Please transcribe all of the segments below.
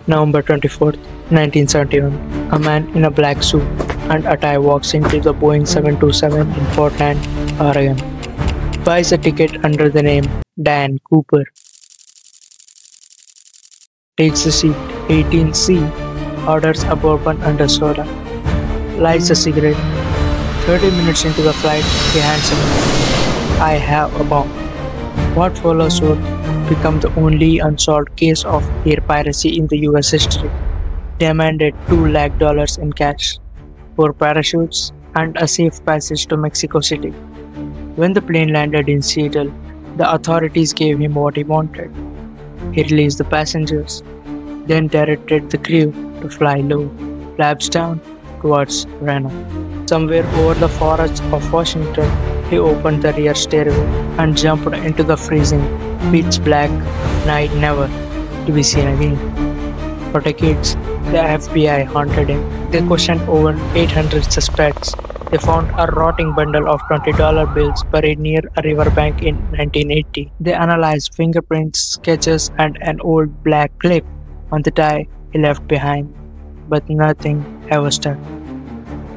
November 24th, 1971. A man in a black suit and a tie walks into the Boeing 727 in Portland, Oregon. Buys a ticket under the name Dan Cooper. Takes the seat 18C. Orders a bourbon and a soda. Lights a cigarette. 30 minutes into the flight, he hands him, "I have a bomb." What follows would become the only unsolved case of air piracy in the US history. Demanded $2 lakh in cash, 4 parachutes, and a safe passage to Mexico City. When the plane landed in Seattle, the authorities gave him what he wanted. He released the passengers, then directed the crew to fly low, flaps down, towards Reno. Somewhere over the forests of Washington, he opened the rear stairway and jumped into the freezing, pitch black night, never to be seen again. For decades, the FBI haunted him. They questioned over 800 suspects. They found a rotting bundle of $20 bills buried near a riverbank in 1980. They analyzed fingerprints, sketches, and an old black clip on the tie he left behind, but nothing ever stuck.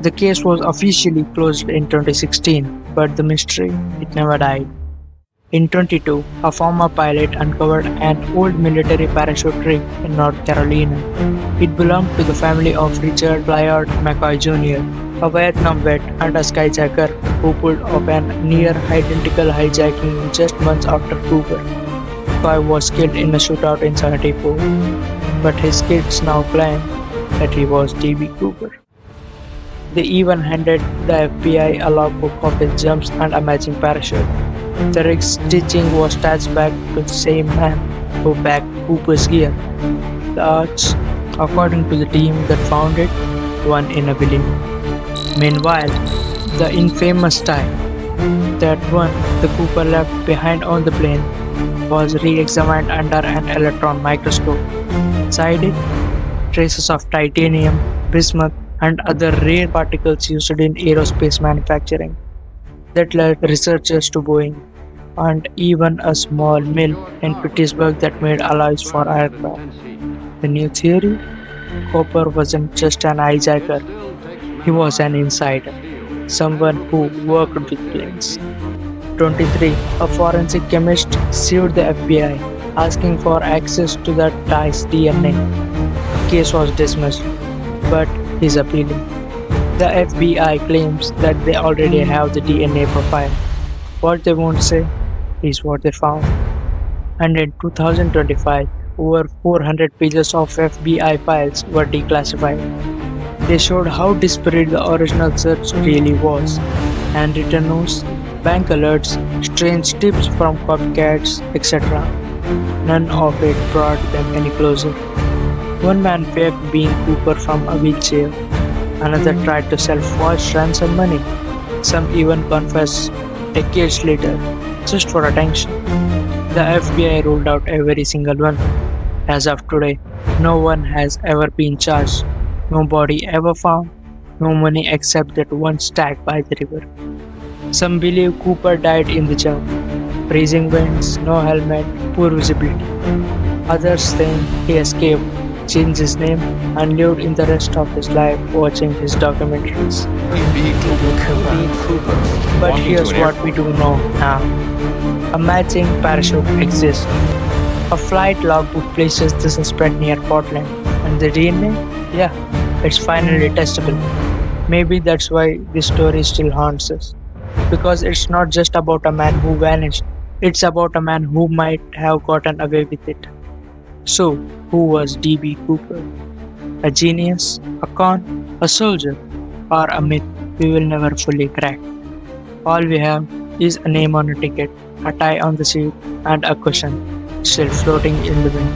The case was officially closed in 2016, but the mystery, it never died. In 2022, a former pilot uncovered an old military parachute rig in North Carolina. It belonged to the family of Richard Bayard McCoy Jr., a Vietnam vet and a skyjacker who pulled off an near-identical hijacking just months after Cooper. McCoy was killed in a shootout in 1974, but his kids now claim that he was D.B. Cooper. They even handed the FBI a logbook of his jumps and a matching parachute. The rig's stitching was attached back to the same man who packed Cooper's gear. The odds, according to the team that found it, 1 in a billion. Meanwhile, the infamous tie, that one the Cooper left behind on the plane, was re-examined under an electron microscope. Inside it, traces of titanium, bismuth, and other rare particles used in aerospace manufacturing. That led researchers to Boeing and even a small mill in Pittsburgh that made alloys for aircraft. The new theory? Cooper wasn't just an hijacker, he was an insider, someone who worked with planes. 23. A forensic chemist sued the FBI, asking for access to the tie's DNA. The case was dismissed, but he's appealing. The FBI claims that they already have the DNA profile. What they won't say is what they found. And in 2025, over 400 pages of FBI files were declassified. They showed how disparate the original search really was. Handwritten notes, bank alerts, strange tips from copycats, etc. None of it brought them any closer. One man faked being Cooper from a wheelchair. Another tried to sell false ransom money. Some even confessed decades later, just for attention. The FBI ruled out every single one. As of today, no one has ever been charged. No body ever found. No money except that one stack by the river. Some believe Cooper died in the jump. Freezing winds, no helmet, poor visibility. Others think he escaped, changed his name, and lived in the rest of his life watching his documentaries. But here's what we do know now. A matching parachute exists. A flight logbook places the suspect near Portland. And the DNA? Yeah, it's finally testable. Maybe that's why this story still haunts us. Because it's not just about a man who vanished. It's about a man who might have gotten away with it. So, who was D.B. Cooper? A genius? A con? A soldier? Or a myth we will never fully crack? All we have is a name on a ticket, a tie on the seat, and a cushion still floating in the wind.